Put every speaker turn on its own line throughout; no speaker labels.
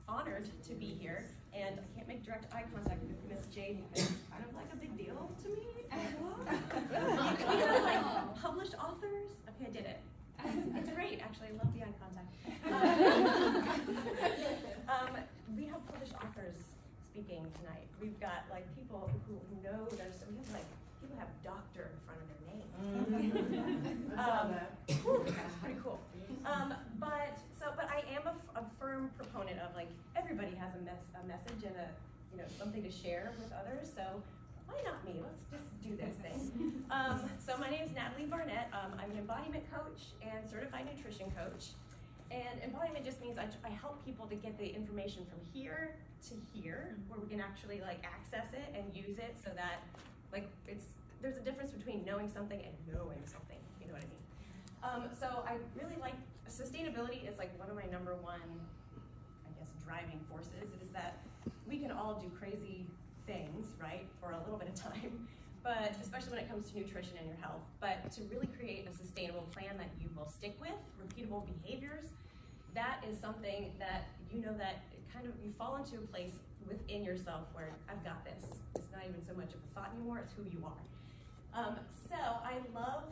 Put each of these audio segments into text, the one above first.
honored to be here, and I can't make direct eye contact with Miss Jade because it's kind of like a big deal to me. You know, like published authors. Okay, I did it. It's great, actually. I love the eye contact. We have published authors speaking tonight. We've got like people who know their stuff. We have like people have doctor in front of their name. That's pretty cool. But I am a firm proponent of like everybody has a message and something to share with others. So why not me? Let's just do this thing. So my name is Natalie Barnett. I'm an embodiment coach and certified nutrition coach. And embodiment just means I help people to get the information from here to here, where we can actually like access it and use it, so that like there's a difference between knowing something and knowing something. You know what I mean? So I really like sustainability. Is like one of my number one, I guess, driving forces. Is that we can all do crazy things, right, for a little bit of time, but especially when it comes to nutrition and your health. But to really create a sustainable plan that you will stick with, repeatable behaviors, that is something that you know that kind of you fall into a place within yourself where I've got this. It's not even so much of a thought anymore, it's who you are. So I love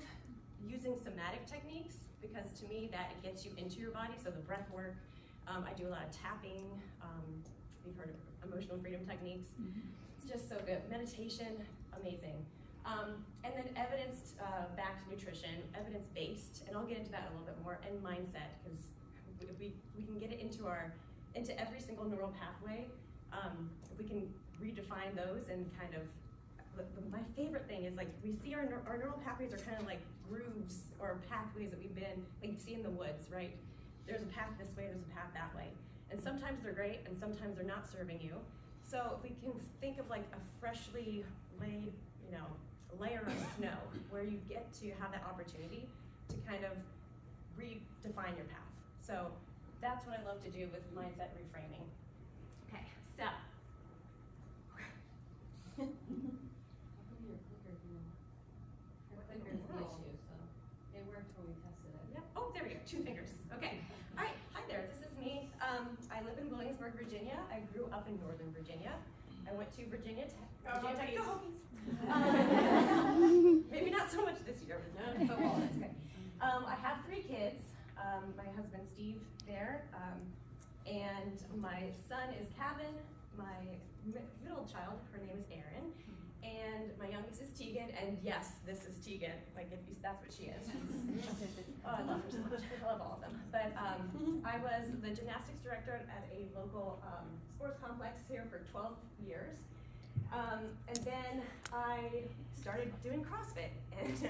using somatic techniques because to me that it gets you into your body. So the breath work, I do a lot of tapping. You've heard of emotional freedom techniques. It's just so good. Meditation, amazing. And then evidence-backed nutrition, evidence-based, and I'll get into that a little bit more, and mindset, because if we can get it into every single neural pathway, if we can redefine those and kind of, my favorite thing is like we see our neural pathways are kind of like grooves or pathways that we've been, like you see in the woods, right? There's a path this way, there's a path that way. And sometimes they're great and sometimes they're not serving you. So if we can think of like a freshly laid, layer of snow where you get to have that opportunity to kind of redefine your path. So that's what I love to do with mindset reframing. Okay, so.
It worked when we tested it.
Yep. Oh, there we go. 2 fingers. Okay. All right. Hi there. This is me. I live in Williamsburg, Virginia. I grew up in Northern Virginia. I went to Virginia Tech. Go Hokies. Maybe not so much this year, but football. That's good. I have 3 kids. My husband Steve there, and my son is Kevin. My middle child, her name is Erin. And my youngest is Tegan, and yes, this is Tegan. Like, that's what she is. Oh, I love her so much. I love all of them. But I was the gymnastics director at a local sports complex here for 12 years. And then I started doing CrossFit and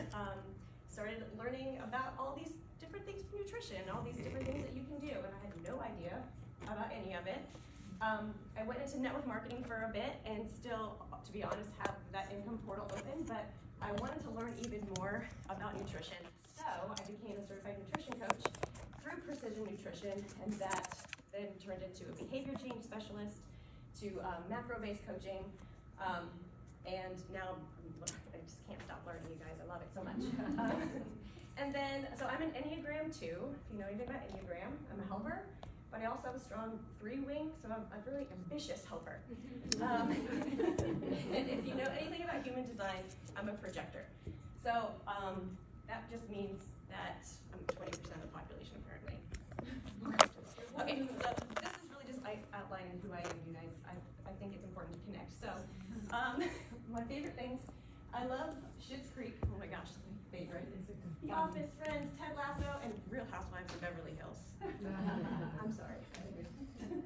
started learning about all these different things from nutrition, all these different things that you can do, and I had no idea about any of it. I went into network marketing for a bit and still, to be honest, have that income portal open, but I wanted to learn even more about nutrition. So I became a certified nutrition coach through Precision Nutrition, and that then turned into a behavior change specialist, to macro-based coaching, and now I just can't stop learning, you guys. I love it so much. And then, so I'm an Enneagram 2, if you know anything about Enneagram. I'm a helper. But I also have a strong 3-wing, so I'm a really ambitious helper. And if you know anything about human design, I'm a projector. So that just means that I'm 20% of the population, apparently. Okay, so this is really just outlining who I am, you guys. I think it's important to connect. So my favorite things, I love Schitt's Creek. Oh my gosh, it's my favorite. The Office, Friends, Ted Lasso, and Real Housewives of Beverly Hills. I'm sorry.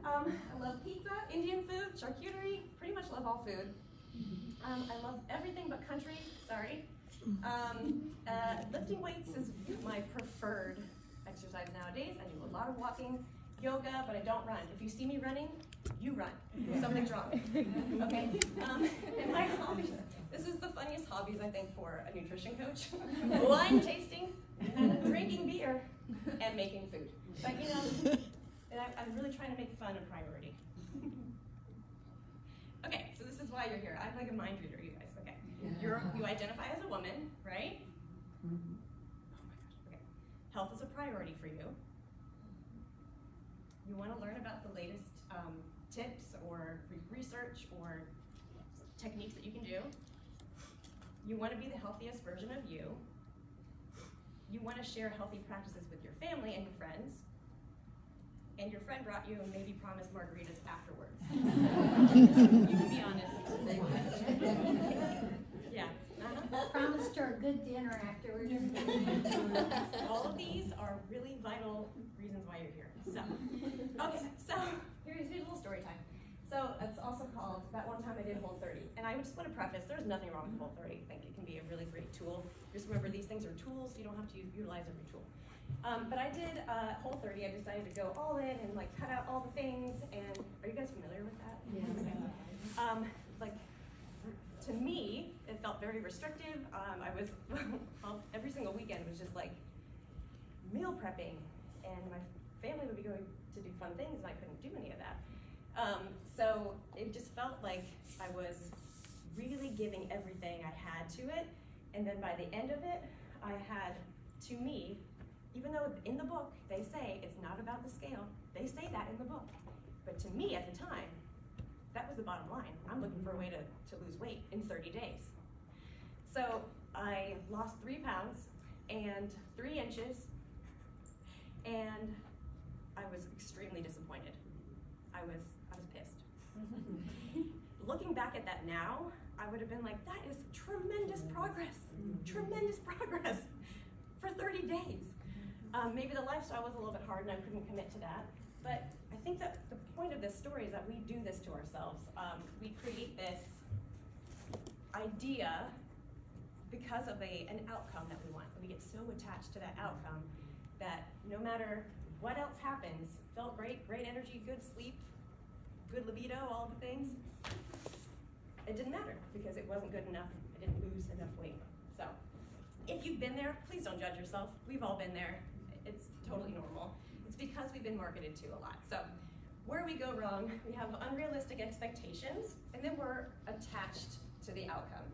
I love pizza, Indian food, charcuterie, pretty much love all food. I love everything but country, sorry. Lifting weights is my preferred exercise nowadays. I do a lot of walking, yoga, but I don't run. If you see me running, you run. Something's wrong. Okay? And my hobbies, this is the funniest hobbies, I think, for a nutrition coach. Wine tasting, drinking beer, and making food. But I'm really trying to make fun a priority. Okay, so this is why you're here. I'm like a mind reader, you guys. Okay, you identify as a woman, right? Oh my gosh. Okay, health is a priority for you. You want to learn about the latest tips or research or techniques that you can do. You want to be the healthiest version of you. You want to share healthy practices with your family and your friends. And your friend brought you and maybe promised margaritas afterwards. You can be honest. Yeah.
Promised her a good dinner afterwards.
All of these are really vital reasons why you're here. So, okay, so here's a little story time. So it's also called, that one time I did Whole30. And I just want to preface, there's nothing wrong with Whole30. I think it can be a really great tool. Just remember, these things are tools, so you don't have to utilize every tool. But I did Whole30. I decided to go all in and like cut out all the things. And are you guys familiar with that?
Yeah.
Like, to me, it felt very restrictive. I was, every single weekend was just like meal prepping, and my family would be going to do fun things, and I couldn't do any of that. So it just felt like I was really giving everything I had to it, and then by the end of it, I had, to me, even though in the book they say it's not about the scale, they say that in the book, but to me at the time, that was the bottom line. I'm looking for a way to lose weight in 30 days. So I lost 3 pounds and 3 inches, and I was extremely disappointed. I was pissed. Looking back at that now, I would have been like, that is tremendous progress for 30 days. Maybe the lifestyle was a little bit hard and I couldn't commit to that. But I think that the point of this story is that we do this to ourselves. We create this idea because of an outcome that we want. We get so attached to that outcome that no matter what else happens, felt great, great energy, good sleep, good libido, all of the things, it didn't matter because it wasn't good enough. I didn't lose enough weight. So if you've been there, please don't judge yourself. We've all been there. It's totally normal. It's because we've been marketed to a lot. So where we go wrong, we have unrealistic expectations, and then we're attached to the outcome,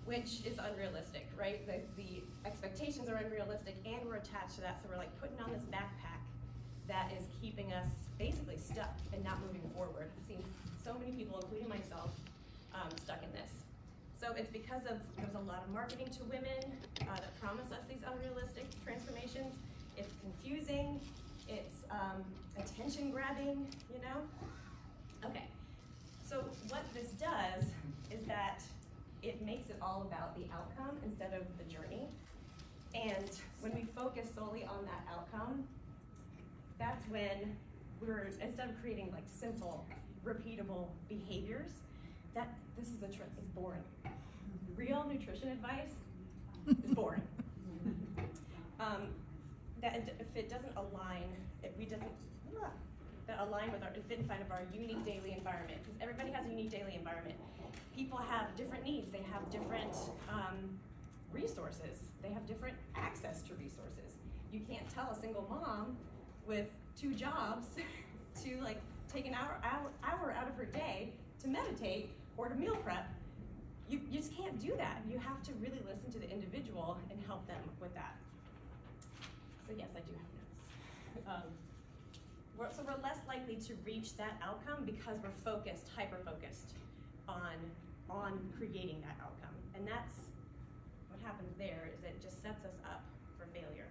which is unrealistic, right? The expectations are unrealistic, and we're attached to that, so we're like putting on this backpack that is keeping us basically stuck and not moving forward. I've seen so many people, including myself, stuck in this. So it's because there's a lot of marketing to women that promise us these unrealistic transformations. It's confusing, it's attention grabbing, you know? Okay, so what this does is that it makes it all about the outcome instead of the journey. And when we focus solely on that outcome, that's when instead of creating like simple, repeatable behaviors, this is the trick, it's boring. Real nutrition advice is boring. If it doesn't align, if fit inside of our unique daily environment, because everybody has a unique daily environment. People have different needs, they have different resources, they have different access to resources. You can't tell a single mom with 2 jobs to like take an hour out of her day to meditate or to meal prep. You just can't do that. You have to really listen to the individual and help them with that. So yes, I do have notes. So we're less likely to reach that outcome because we're focused, hyper-focused on creating that outcome. And that's what happens there, is it just sets us up for failure.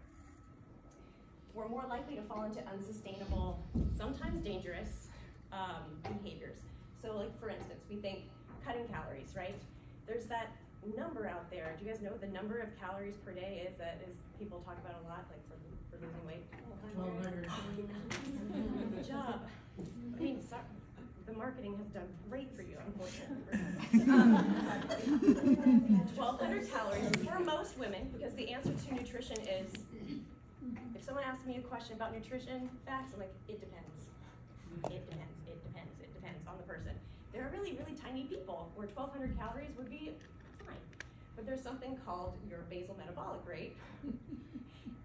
We're more likely to fall into unsustainable, sometimes dangerous behaviors. So like for instance, we think cutting calories, right? There's that number out there. Do you guys know what the number of calories per day is that people talk about a lot, like for losing weight?
1,200.
Good job. I mean, the marketing has done great for you, unfortunately. 1,200 calories for most women, because the answer to nutrition is, if someone asks me a question about nutrition facts, I'm like, it depends. It depends, it depends, it depends on the person. There are really, really tiny people where 1,200 calories would be fine. But there's something called your basal metabolic rate.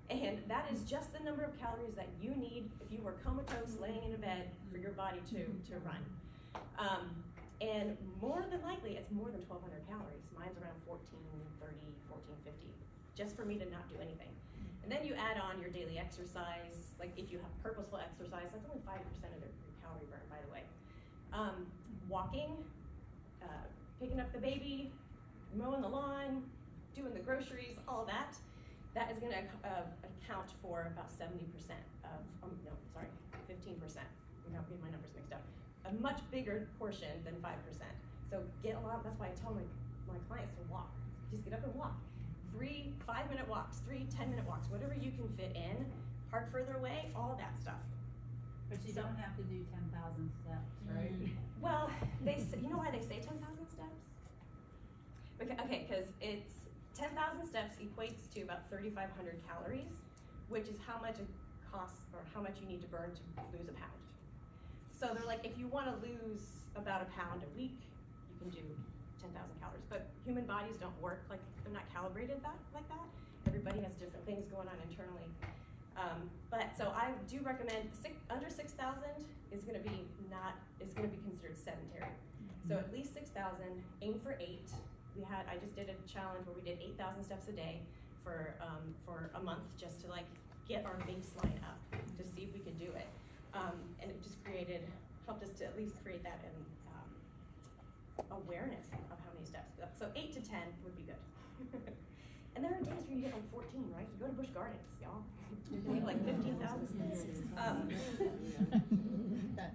And that is just the number of calories that you need if you were comatose laying in a bed for your body to run. And more than likely, it's more than 1,200 calories. Mine's around 1,430, 1,450, just for me to not do anything. And then you add on your daily exercise. Like if you have purposeful exercise, that's only 5% of your calorie burn, by the way. walking, picking up the baby, mowing the lawn, doing the groceries, all that, that is gonna account for about 70% of, 15%. I'm not getting my numbers mixed up. A much bigger portion than 5%. So get a lot, that's why I tell my clients to walk. Just get up and walk. 3 5-minute walks, 3 10-minute walks, whatever you can fit in, park further away, all that stuff.
But you don't have to do 10,000 steps, right?
Well, you know why they say 10,000 steps? Okay, because it's 10,000 steps equates to about 3,500 calories, which is how much it costs or how much you need to burn to lose a pound. So they're like, if you want to lose about a pound a week, you can do 10,000 calories. But human bodies don't work like, they're not calibrated like that. Everybody has different things going on internally. But so I do recommend under 6,000 is going to be considered sedentary. So at least 6,000. Aim for 8. I just did a challenge where we did 8,000 steps a day for a month just to like get our baseline up to see if we could do it. And it just helped us to at least create that awareness of how many steps. So 8 to 10 would be good. And there are days where you get like 14, right? You go to Busch Gardens, y'all. You can get like 15,000.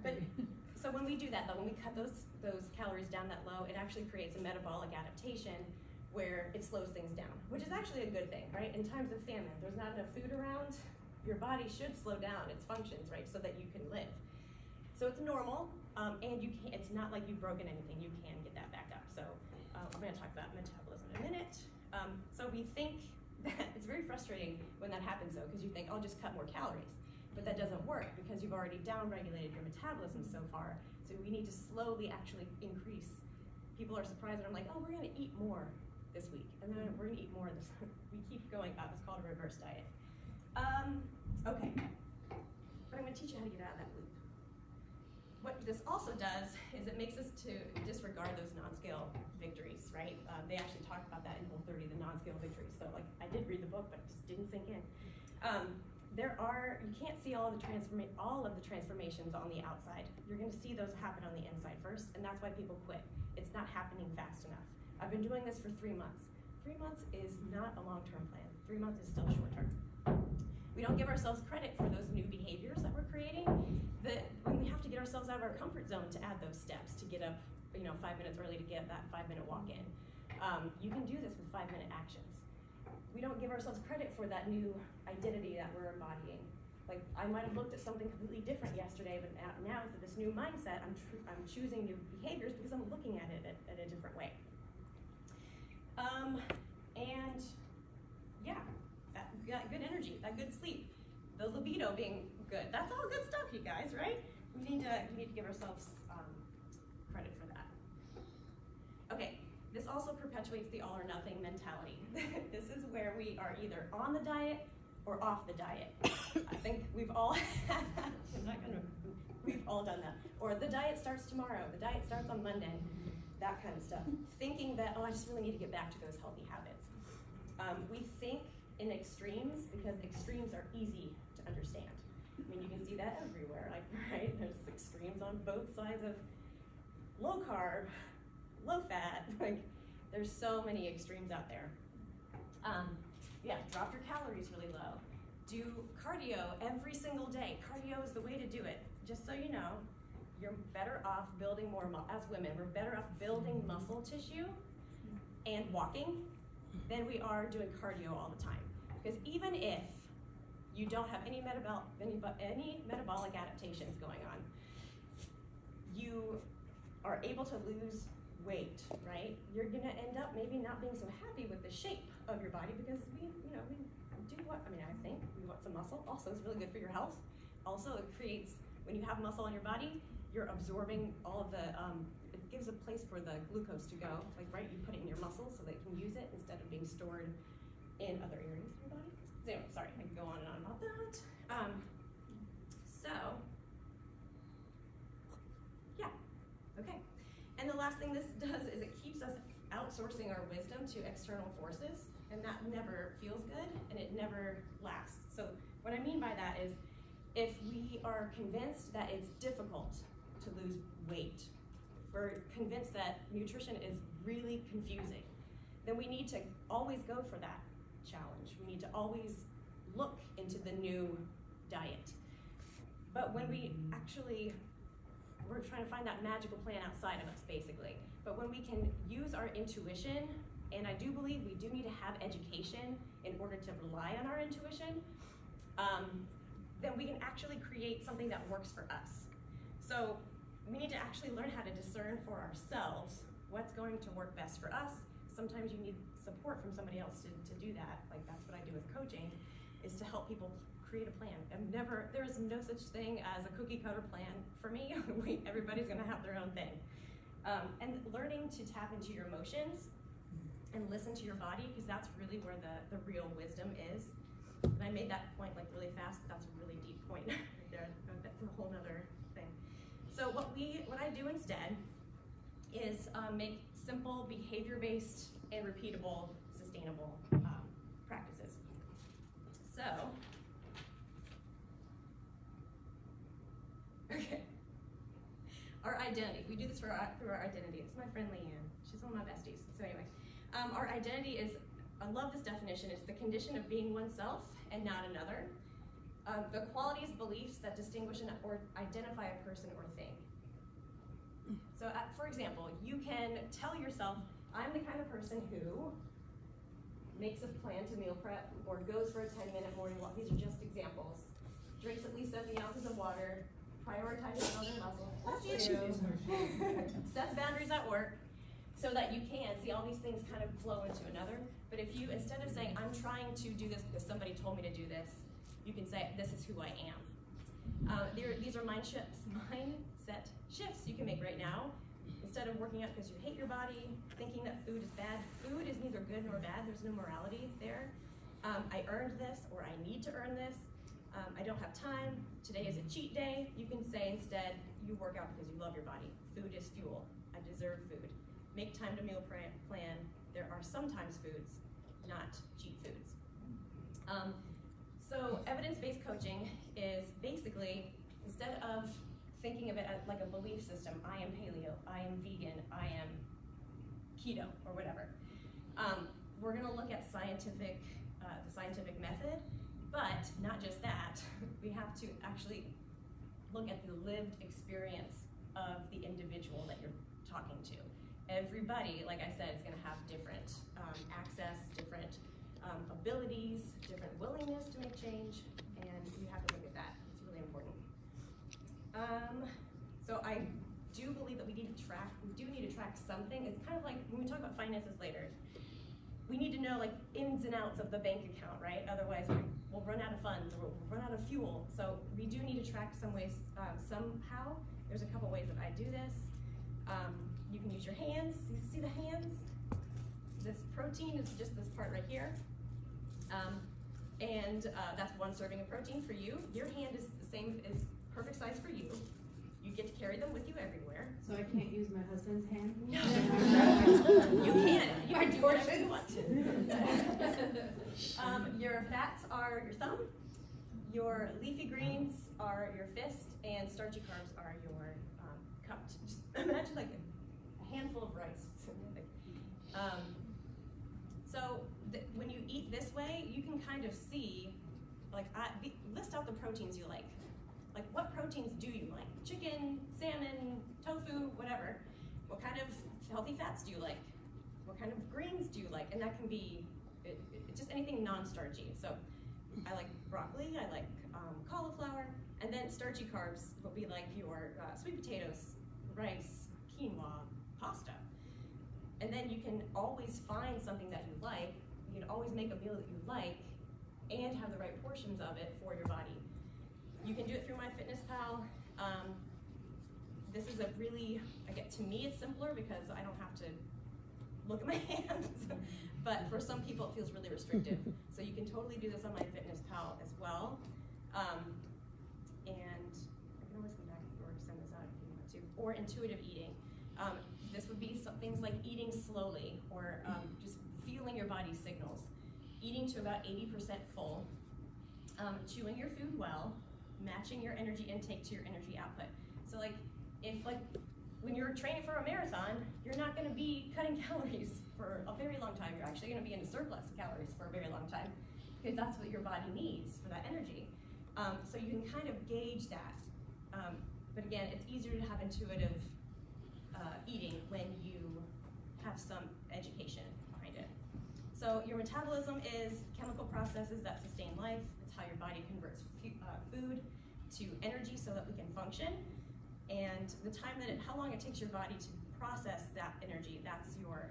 But so when we do that though, when we cut those calories down that low, it actually creates a metabolic adaptation where it slows things down, which is actually a good thing, right? In times of famine, there's not enough food around, your body should slow down its functions, right? So that you can live. So it's normal, and it's not like you've broken anything, you can get that back up. So I'm gonna talk about metabolism in a minute. So we think that it's very frustrating when that happens though, because you think, I'll just cut more calories. But that doesn't work because you've already down-regulated your metabolism so far. So we need to slowly actually increase. People are surprised and I'm like, oh, we're gonna eat more this week. And then we're gonna eat more this week. We keep going up, it's called a reverse diet. Okay, but I'm gonna teach you how to get out of that loop. What this also does is it makes us to disregard those non-scale victories, right? They actually talk about that in Whole 30, the non-scale victories. So like, I did read the book, but it just didn't sink in. You can't see all of the transformations on the outside. You're gonna see those happen on the inside first, and that's why people quit. It's not happening fast enough. I've been doing this for 3 months. 3 months is not a long-term plan. 3 months is still short-term. We don't give ourselves credit for those new behaviors that we're creating. When we have to get ourselves out of our comfort zone to add those steps, to get up 5 minutes early to get that 5-minute walk in. You can do this with 5-minute actions. We don't give ourselves credit for that new identity that we're embodying. Like, I might have looked at something completely different yesterday, but now for this new mindset, I'm choosing new behaviors because I'm looking at it at a different way. And yeah, that good energy, that good sleep, the libido being good. That's all good stuff, you guys, right? We need to give ourselves credit for that. Okay, this also perpetuates the all or nothing mentality. This is where we are either on the diet or off the diet. I think we've all we've all done that. Or the diet starts tomorrow, the diet starts on Monday, that kind of stuff. Thinking that, oh, I just really need to get back to those healthy habits. We think in extremes because extremes are easy to understand. I mean, you can see that everywhere, like, right? There's extremes on both sides of low carb, low fat, like, there's so many extremes out there. Yeah, drop your calories really low. Do cardio every single day. Cardio is the way to do it. Just so you know, you're better off building more, as women, we're better off building muscle tissue and walking than we are doing cardio all the time. Because even if you don't have any metabolic adaptations going on, you are able to lose weight, right? You're gonna end up maybe not being so happy with the shape of your body because we do what, I think we want some muscle. Also, it's really good for your health. Also, it creates, when you have muscle on your body, you're absorbing all of the, it gives a place for the glucose to go, like, right? You put it in your muscles so they can use it instead of being stored in other areas of your body. So anyway, sorry, I can go on and on about that. Yeah, okay. And the last thing this does is it keeps us outsourcing our wisdom to external forces, and that never feels good, and it never lasts. So what I mean by that is, if we are convinced that it's difficult to lose weight, we're convinced that nutrition is really confusing, then we need to always go for that challenge. We need to always look into the new diet. But when we're trying to find that magical plan outside of us, basically. But when we can use our intuition, and I do believe we do need to have education in order to rely on our intuition, then we can actually create something that works for us. So we need to actually learn how to discern for ourselves what's going to work best for us. Sometimes you need support from somebody else to do that. Like that's what I do with coaching, is to help people create a plan. There is no such thing as a cookie cutter plan for me. Everybody's gonna have their own thing. And learning to tap into your emotions and listen to your body, because that's really where the real wisdom is. And I made that point like really fast, but that's a really deep point right there. That's a whole nother thing. So what I do instead is make simple, behavior-based, and repeatable, sustainable practices. So, okay. Our identity. We do this through our identity. It's my friend Leanne. She's one of my besties. So anyway, our identity is, I love this definition, it's the condition of being oneself and not another. The qualities, beliefs that distinguish or identify a person or thing. So for example, you can tell yourself, I'm the kind of person who makes a plan to meal prep or goes for a 10-minute morning walk. These are just examples. Drinks at least 70 ounces of water, prioritizes building muscle. That's you. Sets boundaries at work so that you can see all these things kind of flow into another. But if you, instead of saying, I'm trying to do this because somebody told me to do this, you can say, this is who I am. These are mindset shifts you can make right now. Instead of working out because you hate your body, thinking that food is bad. Food is neither good nor bad. There's no morality there. I earned this, or I need to earn this. I don't have time. Today is a cheat day. You can say instead, you work out because you love your body. Food is fuel. I deserve food. Make time to meal plan. There are sometimes foods, not cheat foods. So evidence-based coaching is basically, instead of thinking of it as like a belief system, I am paleo, I am vegan, I am keto, or whatever. We're gonna look at the scientific method, but not just that. We have to actually look at the lived experience of the individual that you're talking to. Everybody, like I said, is gonna have different access, different abilities, different willingness to make change, and you have to look at that. It's really important. So I do believe that we do need to track something. It's kind of like when we talk about finances later, we need to know like ins and outs of the bank account, right? Otherwise we'll run out of funds or we'll run out of fuel. So we do need to track some ways, somehow. There's a couple ways that I do this. You can use your hands. You see the hands? This protein is just this part right here. That's 1 serving of protein for you. Your hand is the same, is perfect size for you. You get to carry them with you everywhere.
So I can't use my husband's hand?
No. You can. You can do whatever you want. Your fats are your thumb. Your leafy greens are your fist, and starchy carbs are your cup. Just imagine like a handful of rice. When you eat this way, you can kind of see, like, list out the proteins you like. Like, what proteins do you like? Chicken, salmon, tofu, whatever. What kind of healthy fats do you like? What kind of greens do you like? And that can be just anything non-starchy. So I like broccoli, I like cauliflower, and then starchy carbs would be like your sweet potatoes, rice, quinoa, pasta. And then you can always find something that you like. You can always make a meal that you like and have the right portions of it for your body. You can do it through MyFitnessPal. This is a really, to me it's simpler because I don't have to look at my hands. But for some people it feels really restrictive. So you can totally do this on MyFitnessPal as well. And I can always come back or send this out if you want to. Or intuitive eating. This would be some things like eating slowly or just feeling your body's signals. Eating to about 80% full. Chewing your food well. Matching your energy intake to your energy output. So when you're training for a marathon, you're not going to be cutting calories for a very long time. You're actually going to be in a surplus of calories for a very long time, because that's what your body needs for that energy. So you can kind of gauge that. But again, it's easier to have intuitive eating when you have some education behind it. So your metabolism is chemical processes that sustain life. It's how your body converts food to energy so that we can function. And the time that how long it takes your body to process that energy, that's your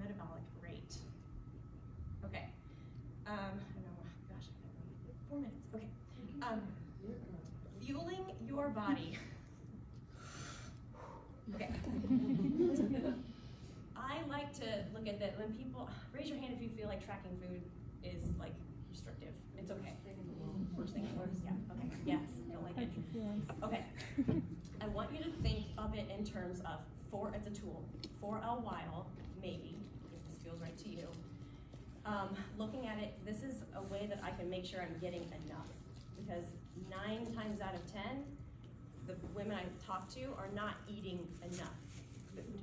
metabolic rate. Okay. I know, gosh, 4 minutes. Okay. Fueling your body. Okay. I like to look at that when people, raise your hand if you feel like tracking food is like restrictive. It's okay. First thing first, yeah, okay, yes, don't like it. Okay, I want you to think of it in terms of it's a tool, for a while, maybe, if this feels right to you. Looking at it, this is a way that I can make sure I'm getting enough, because 9 times out of 10, the women I talk to are not eating enough food,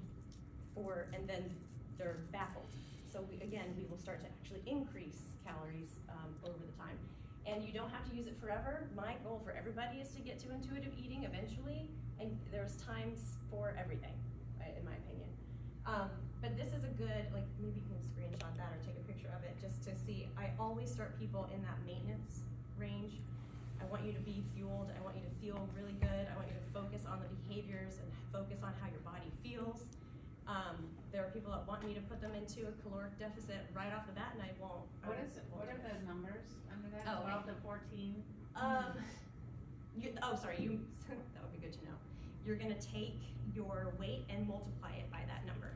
and then they're baffled. So we will start to actually increase calories over the time. And you don't have to use it forever. My goal for everybody is to get to intuitive eating eventually, and there's times for everything, in my opinion. But this is a good, like, maybe you can screenshot that or take a picture of it just to see. I always start people in that maintenance range. I want you to be fueled. I want you to feel really good. I want you to focus on the behaviors and focus on how your body feels. There are people that want me to put them into a caloric deficit right off the bat, and I won't.
What are the numbers under that?
Oh,
12 to 14?
That would be good to know. You're gonna take your weight and multiply it by that number.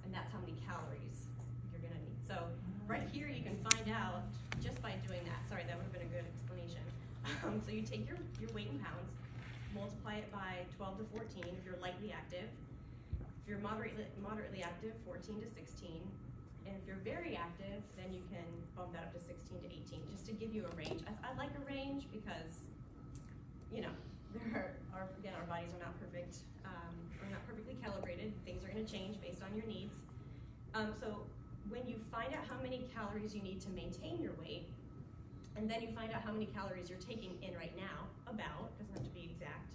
And that's how many calories you're gonna need. So right here you can find out just by doing that. Sorry, that would have been a good explanation. So you take your weight in pounds, multiply it by 12 to 14 if you're lightly active. If you're moderately active, 14 to 16. And if you're very active, then you can bump that up to 16 to 18, just to give you a range. I like a range because, you know, again, our bodies are not perfect. We're not perfectly calibrated. Things are going to change based on your needs. So when you find out how many calories you need to maintain your weight, and then you find out how many calories you're taking in right now, doesn't have to be exact,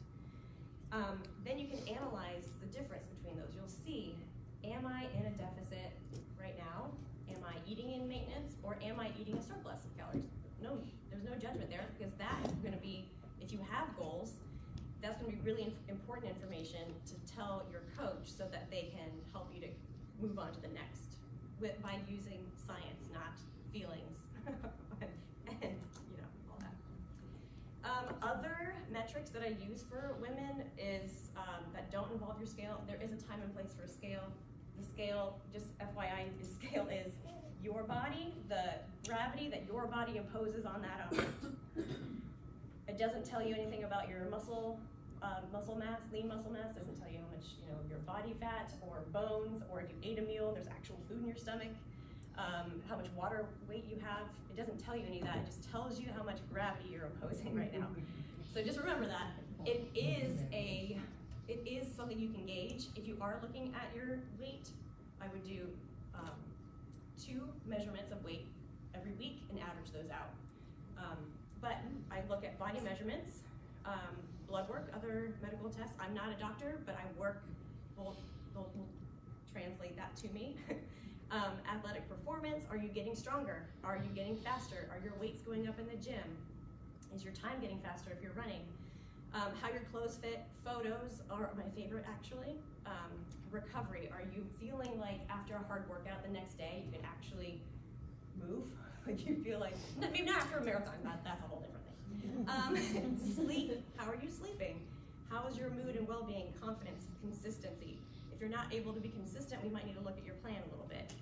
then you can analyze the difference between those. You'll see, am I in a deficit right now? Am I eating in maintenance, or am I eating a surplus of calories? No, there's no judgment there, because that is going to be, if you have goals, that's going to be really important information to tell your coach so that they can help you to move on to the next by using science, not feelings, and you know, all that. Other metrics that I use for women is that don't involve your scale. There is a time and place for a scale. The scale, just FYI, the scale is your body, the gravity that your body imposes on that object. It doesn't tell you anything about your muscle mass, lean muscle mass. Doesn't tell you how much, you know, your body fat or bones, or if you ate a meal, there's actual food in your stomach. How much water weight you have. It doesn't tell you any of that. It just tells you how much gravity you're imposing right now. So just remember that. It is something you can gauge. If you are looking at your weight, I would do 2 measurements of weight every week and average those out. But I look at body measurements, blood work, other medical tests. I'm not a doctor, but I work, will translate that to me. Athletic performance, are you getting stronger? Are you getting faster? Are your weights going up in the gym? Is your time getting faster if you're running? How your clothes fit, photos are my favorite actually. Recovery, are you feeling like after a hard workout the next day you can actually move? Like you feel like, maybe not after a marathon, that's a whole different thing. Sleep, how are you sleeping? How is your mood and well-being, confidence, consistency? If you're not able to be consistent, we might need to look at your plan a little bit.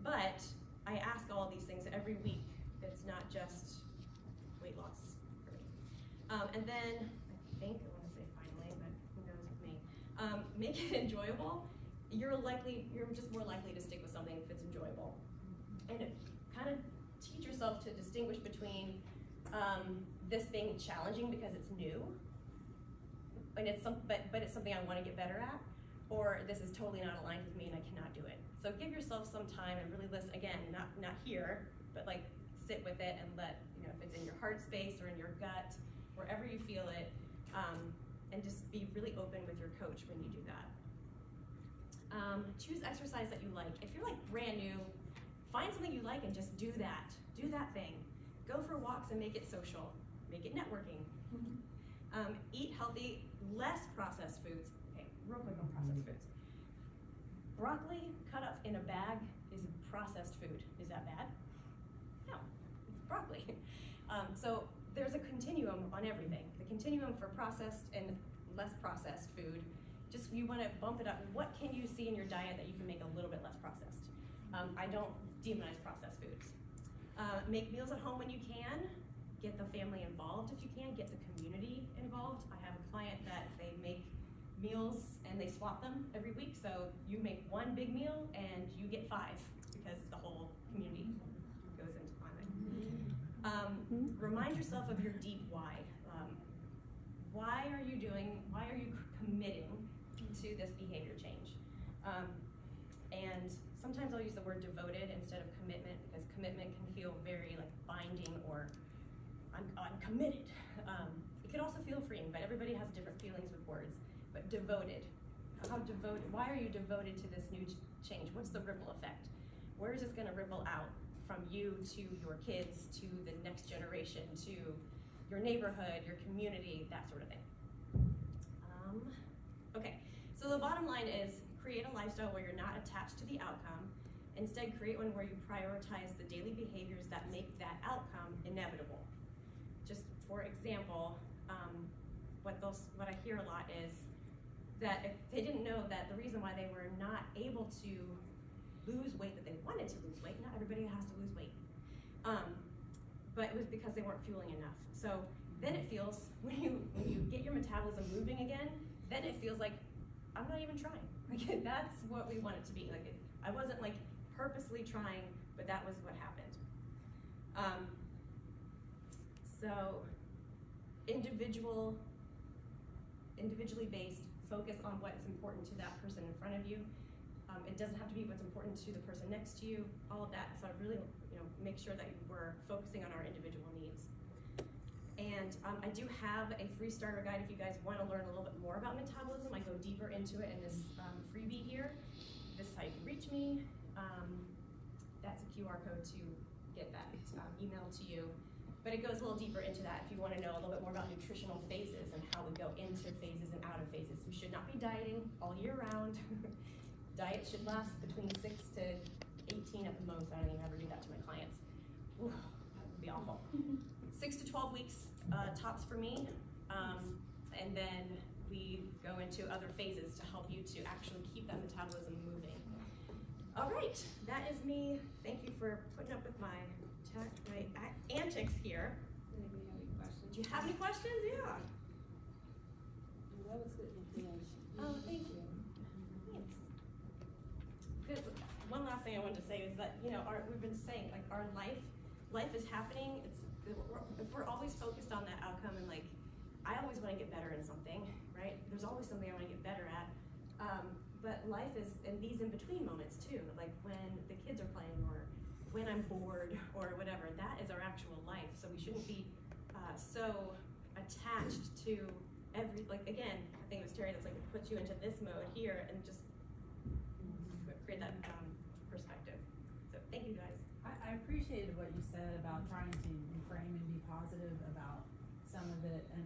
But I ask all these things every week. It's not just weight loss for me. And then, I want to say finally, but who knows with me. Make it enjoyable. You're just more likely to stick with something if it's enjoyable. And kind of teach yourself to distinguish between this being challenging because it's new, and it's but it's something I want to get better at, or this is totally not aligned with me and I cannot do it. So give yourself some time and really listen. Again, not here, but like sit with it and let, you know, if it's in your heart space or in your gut, wherever you feel it, and just be really open with your coach when you do that. Choose exercise that you like. If you're like brand new, find something you like and just do that. Do that thing. Go for walks and make it social. Make it networking. Eat healthy, less processed foods. Okay, real quick on processed foods. Broccoli cut up in a bag is processed food. Is that bad? No, it's broccoli. So there's a continuum on everything. The continuum for processed and less processed food. Just you want to bump it up. What can you see in your diet that you can make a little bit less processed? I don't demonize processed foods. Make meals at home when you can. Get the family involved if you can. Get the community involved. I have a client that they make meals and they swap them every week. So you make one big meal and you get 5 because the whole community goes into planning. Remind yourself of your deep why. Why are you committing to this behavior change? And sometimes I'll use the word devoted instead of commitment because commitment can feel very like binding or I'm committed. It can also feel freeing, but everybody has different feelings with words. But devoted, why are you devoted to this new change? What's the ripple effect? Where is this gonna ripple out from you to your kids, to the next generation, to your neighborhood, your community, that sort of thing. Okay, so the bottom line is create a lifestyle where you're not attached to the outcome. Instead, create one where you prioritize the daily behaviors that make that outcome inevitable. Just for example, what I hear a lot is that if they didn't know that the reason why they were not able to lose weight that they wanted to lose weight, not everybody has to lose weight, but it was because they weren't fueling enough. So then it feels, when you get your metabolism moving again, then it feels like, I'm not even trying. Like, that's what we want it to be. Like, I wasn't like purposely trying, but that was what happened. So individually based, focus on what's important to that person in front of you. It doesn't have to be what's important to the person next to you, all of that. So I really, make sure that we're focusing on our individual needs. And I do have a free starter guide if you guys want to learn a little bit more about metabolism. I go deeper into it in this freebie here. This is how you can reach me. That's a QR code to get that emailed to you. But it goes a little deeper into that if you want to know a little bit more about nutritional phases and how we go into phases and out of phases. We should not be dieting all year round. Diet should last between 6 to 18 at the most. I don't even ever do that to my clients. Ooh, that would be awful. 6 to 12 weeks tops for me. And then we go into other phases to help you to actually keep that metabolism moving. All right, that is me. Thank you for putting up with my antics here.
Anybody have any questions?
Do you have any questions? Yeah.
That was good information.
Oh, thank you. Thanks. Because one last thing I wanted to say is that, we've been saying, like, our life is happening. If we're always focused on that outcome and like, I always want to get better in something, right? There's always something I want to get better at. But life is in these in-between moments too, like when the kids are playing or when I'm bored or whatever, that is our actual life. So we shouldn't be so attached to again, I think it was Terry that's like, it puts you into this mode here and just create that perspective. So thank you guys.
I appreciated what you said about trying to reframe and be positive about some of it. And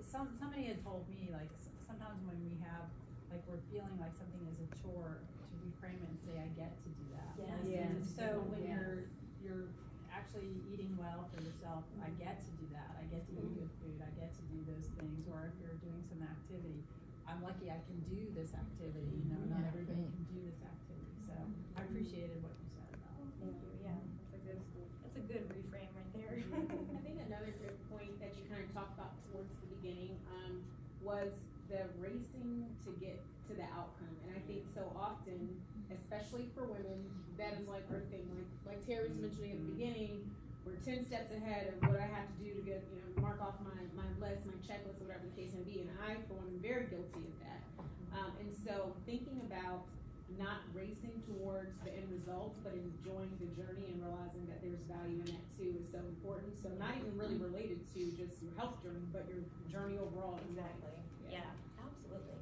somebody had told me, like, sometimes when we have, like, we're feeling like something is a chore, to reframe it and say, I get to do that.
Yes.
And so when
Yes.
you're actually eating well for yourself, I get to do that. I get to eat good food. I get to do those things. Or if you're doing some activity, I'm lucky I can do this activity. Not everybody can do this activity. So I appreciated what you said about it.
Thank you. Yeah, that's a good reframe right there.
I think another good point that you kind of talked about towards the beginning was the racing to get to the outcome. And I think so often, especially for women, that is like our thing. Like Terry was mentioning at the beginning, we're 10 steps ahead of what I have to do to get, mark off my list, my checklist, whatever the case may be, and I, for one, am very guilty of that. And so thinking about not racing towards the end result, but enjoying the journey and realizing that there's value in that too is so important. So not even really related to just your health journey, but your journey overall.
Exactly. Yeah, absolutely.